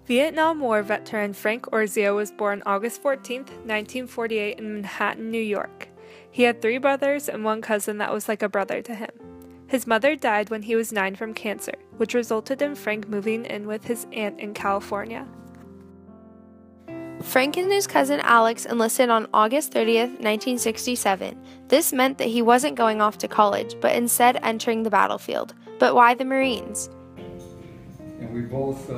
Vietnam War veteran Frank Orzio was born August 14, 1948 in Manhattan, New York. He had 3 brothers and 1 cousin that was like a brother to him. His mother died when he was 9 from cancer, which resulted in Frank moving in with his aunt in California. Frank and his cousin Alex enlisted on August 30th, 1967. This meant that he wasn't going off to college, but instead entering the battlefield. But why the Marines? And we both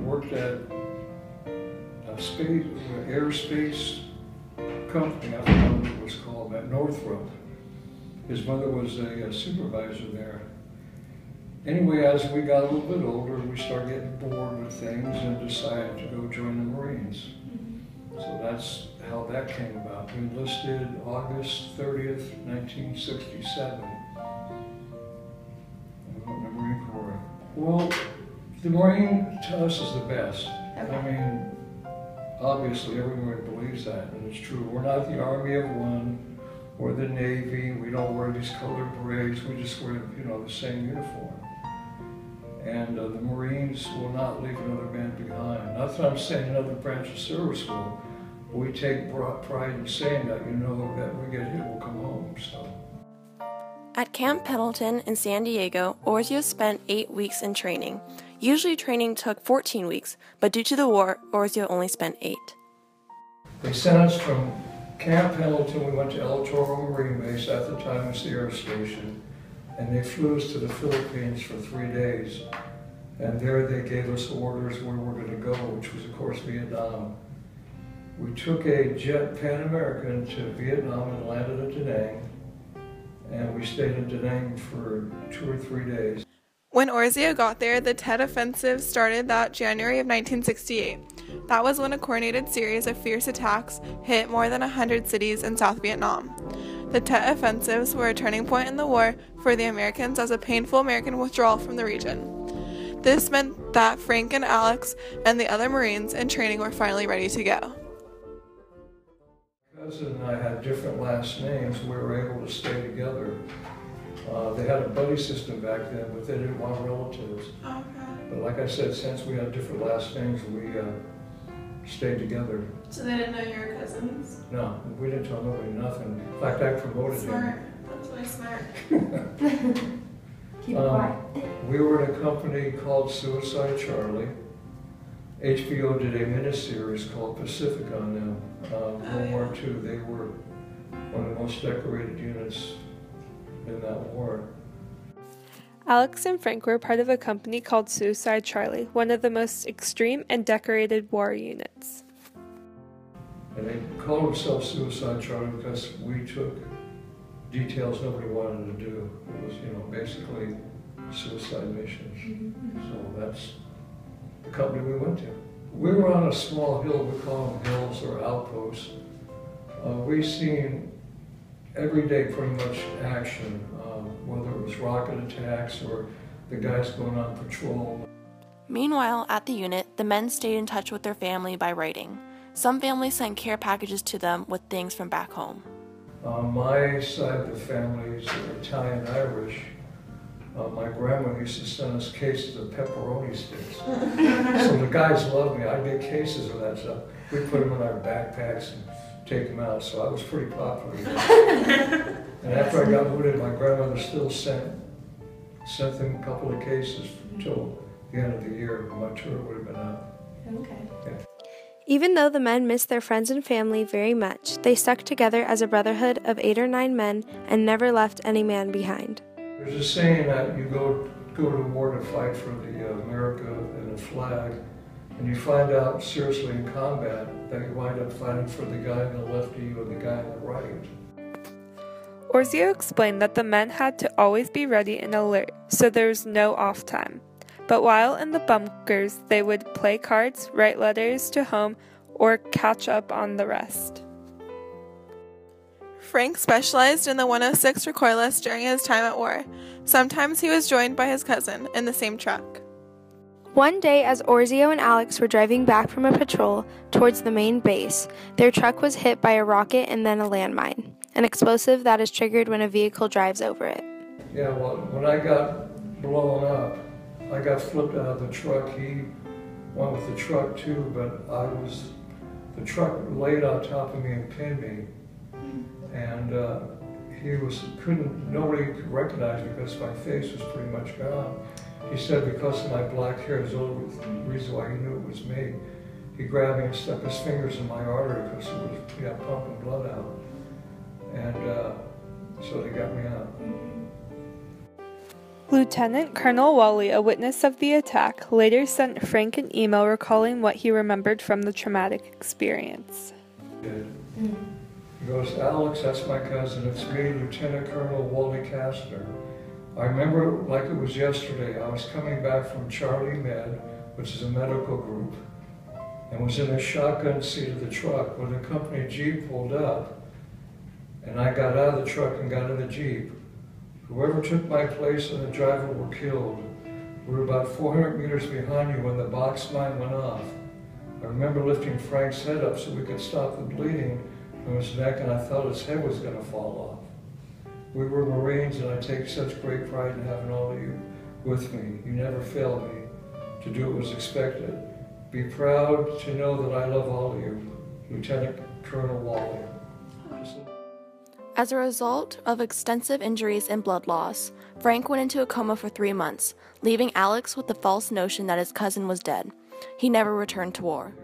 worked at a aerospace company, I forgot what it was called, at Northrop. His mother was a supervisor there. Anyway, as we got a little bit older, we started getting bored with things and decided to go join the Marines. So that's how that came about. We enlisted August 30th, 1967. In the Marine Corps. Well, the Marine to us is the best. I mean, obviously everyone believes that, and it's true. We're not the Army of One or the Navy. We don't wear these colored berets. We just wear, the same uniform. And the Marines will not leave another man behind. Not that I'm saying another branch of service will, but we take pride in saying that, that we get hit, we'll come home, so. At Camp Pendleton in San Diego, Orzio spent 8 weeks in training. Usually training took 14 weeks, but due to the war, Orzio only spent 8. They sent us from Camp Pendleton, we went to El Toro Marine Base, at the time it was the air station, and they flew us to the Philippines for 3 days. And there they gave us orders where we're going to go, which was of course Vietnam. We took a jet Pan American to Vietnam and landed at Da Nang, and we stayed in Da Nang for 2 or 3 days. When Orzio got there, the Tet Offensive started that January of 1968. That was when a coordinated series of fierce attacks hit more than 100 cities in South Vietnam. The Tet Offensives were a turning point in the war for the Americans as a painful American withdrawal from the region. This meant that Frank and Alex and the other Marines in training were finally ready to go. My cousin and I had different last names. We were able to stay together. They had a buddy system back then, but they didn't want relatives. Okay. But like I said, since we had different last names, we stayed together. So they didn't know you were cousins? No, we didn't tell nobody nothing. In fact, I promoted Smart. him. That's really smart. Keep it quiet. We were in a company called Suicide Charlie. HBO did a miniseries called Pacific on them. World War II, they were one of the most decorated units in that war. Alex and Frank were part of a company called Suicide Charlie, one of the most extreme and decorated war units. And they called themselves Suicide Charlie because we took details nobody wanted to do. It was, basically suicide missions. So that's the company we went to. We were on a small hill, we call them hills or outposts. We've seen every day pretty much action, whether it was rocket attacks or the guys going on patrol. Meanwhile, at the unit, the men stayed in touch with their family by writing. Some families sent care packages to them with things from back home. My side of the family is Italian-Irish. My grandma used to send us cases of pepperoni sticks. So the guys loved me. I'd get cases of that stuff. We put them in our backpacks and take them out, so I was pretty popular. And after I got wounded, my grandmother still sent them a couple of cases until the end of the year. My tour would have been out. Okay. Yeah. Even though the men missed their friends and family very much, they stuck together as a brotherhood of 8 or 9 men and never left any man behind. There's a saying that you go to war to fight for the America and the flag, and you find out seriously in combat that you wind up fighting for the guy on the left of you or the guy on the right. Orzio explained that the men had to always be ready and alert, so there was no off time. But while in the bunkers, they would play cards, write letters to home, or catch up on the rest. Frank specialized in the 106 recoilless during his time at war. Sometimes he was joined by his cousin in the same truck. One day, as Orzio and Alex were driving back from a patrol towards the main base, their truck was hit by a rocket and then a landmine, an explosive that is triggered when a vehicle drives over it. Yeah, well, when I got blown up, I got flipped out of the truck. He went with the truck too, but the truck laid on top of me and pinned me. And nobody could recognize me because my face was pretty much gone. He said because of my black hair, is the only reason why he knew it was me. He grabbed me and stuck his fingers in my artery because it was pumping blood out. And so they got me out. Lieutenant Colonel Wally, a witness of the attack, later sent Frank an email recalling what he remembered from the traumatic experience. He goes, Alex, that's my cousin. It's me, Lieutenant Colonel Wally Kastner. I remember it like it was yesterday. I was coming back from Charlie Med, which is a medical group, and was in the shotgun seat of the truck when the company Jeep pulled up. And I got out of the truck and got in the Jeep. Whoever took my place and the driver were killed. We were about 400 meters behind you when the box mine went off. I remember lifting Frank's head up so we could stop the bleeding from his neck, and I thought his head was going to fall off. We were Marines, and I take such great pride in having all of you with me. You never failed me. To do what was expected. Be proud to know that I love all of you. Lieutenant Colonel Wally. As a result of extensive injuries and blood loss, Frank went into a coma for 3 months, leaving Alex with the false notion that his cousin was dead. He never returned to war.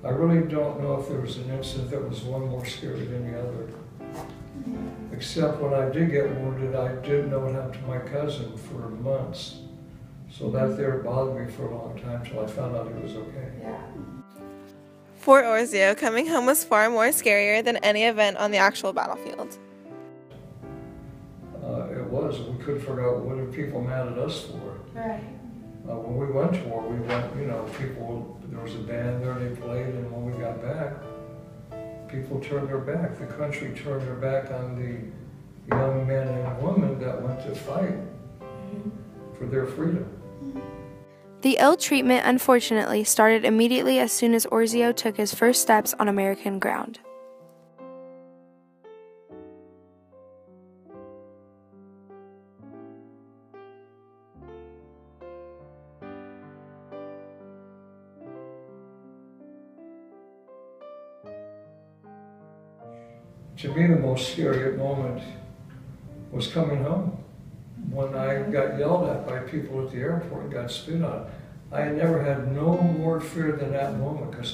I really don't know if there was an incident that was one more scary than the other. Except when I did get wounded, I didn't know what happened to my cousin for months. So that there bothered me for a long time till I found out he was okay. For Orzio, coming home was far more scarier than any event on the actual battlefield. It was. We couldn't figure out what are people mad at us for. Right. When we went to war, we went, there was a band there, they played, and when we got back, people turned their back. The country turned their back on the young men and women that went to fight for their freedom. The ill treatment, unfortunately, started immediately as soon as Orzio took his first steps on American ground. To me, the most scary moment was coming home. When I got yelled at by people at the airport and got spit on, I never had no more fear than that moment because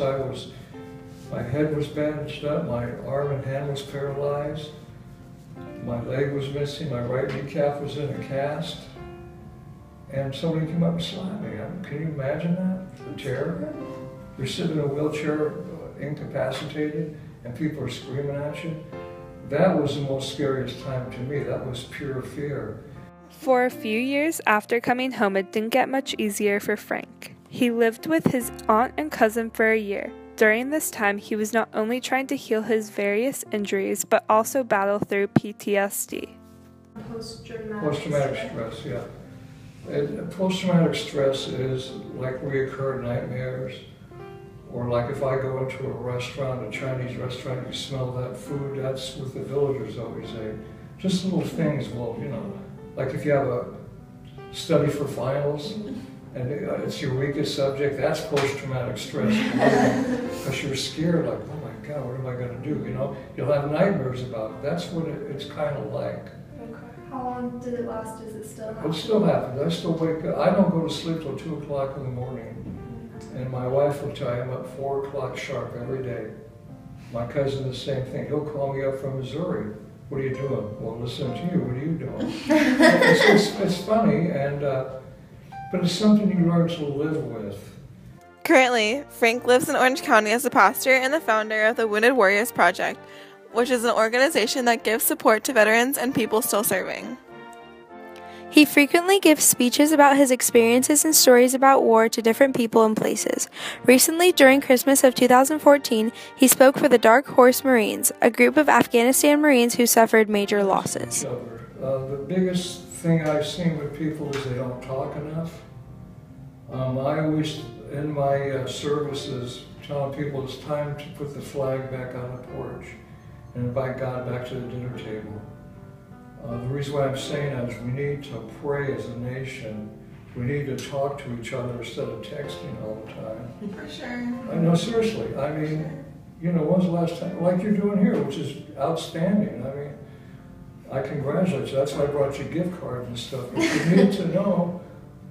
my head was bandaged up, my arm and hand was paralyzed, my leg was missing, my right kneecap was in a cast, and somebody came up and slapped me. Can you imagine that? The terror? You're sitting in a wheelchair, incapacitated, and people are screaming at you. That was the most scariest time to me. That was pure fear. For a few years after coming home, it didn't get much easier for Frank. He lived with his aunt and cousin for a year. During this time, he was not only trying to heal his various injuries, but also battle through PTSD. Post-traumatic stress, yeah. Post-traumatic stress is like reoccurring nightmares, or like if I go into a restaurant, a Chinese restaurant, you smell that food, that's what the villagers always say. Just little things like if you have a study for finals and it's your weakest subject, that's post-traumatic stress. Because you're scared, like, oh my God, what am I going to do? You'll have nightmares about it. That's what it's kind of like. Okay. How long did it last? Does it still happen? It still happens. I still wake up. I don't go to sleep till 2 o'clock in the morning. And my wife will tell you I'm up 4 o'clock sharp every day. My cousin, the same thing. He'll call me up from Missouri. What are you doing? Well, listening to you. What are you doing? it's funny, but it's something you learn to live with. Currently, Frank lives in Orange County as a pastor and the founder of the Wounded Warriors Project, which is an organization that gives support to veterans and people still serving. He frequently gives speeches about his experiences and stories about war to different people and places. Recently, during Christmas of 2014, he spoke for the Dark Horse Marines, a group of Afghanistan Marines who suffered major losses. The biggest thing I've seen with people is they don't talk enough. I always, in my services, telling people it's time to put the flag back on the porch and invite God back to the dinner table. The reason why I'm saying that is we need to pray as a nation we need to talk to each other instead of texting all the time. For sure. I know, seriously. I mean, you know, when's the last time, like you're doing here, which is outstanding. I mean, I congratulate you. That's why I brought you gift cards and stuff. But you need to know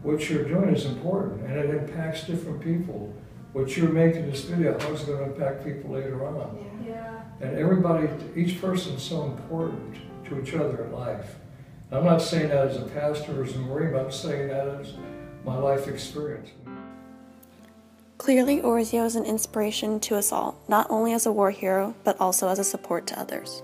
what you're doing is important, and it impacts different people. What you're making this video, how it's going to impact people later on. Yeah. And everybody, each person is so important to each other in life. I'm not saying that as a pastor or as a Marine, but I'm saying that as my life experience. Clearly, Orzio is an inspiration to us all, not only as a war hero, but also as a support to others.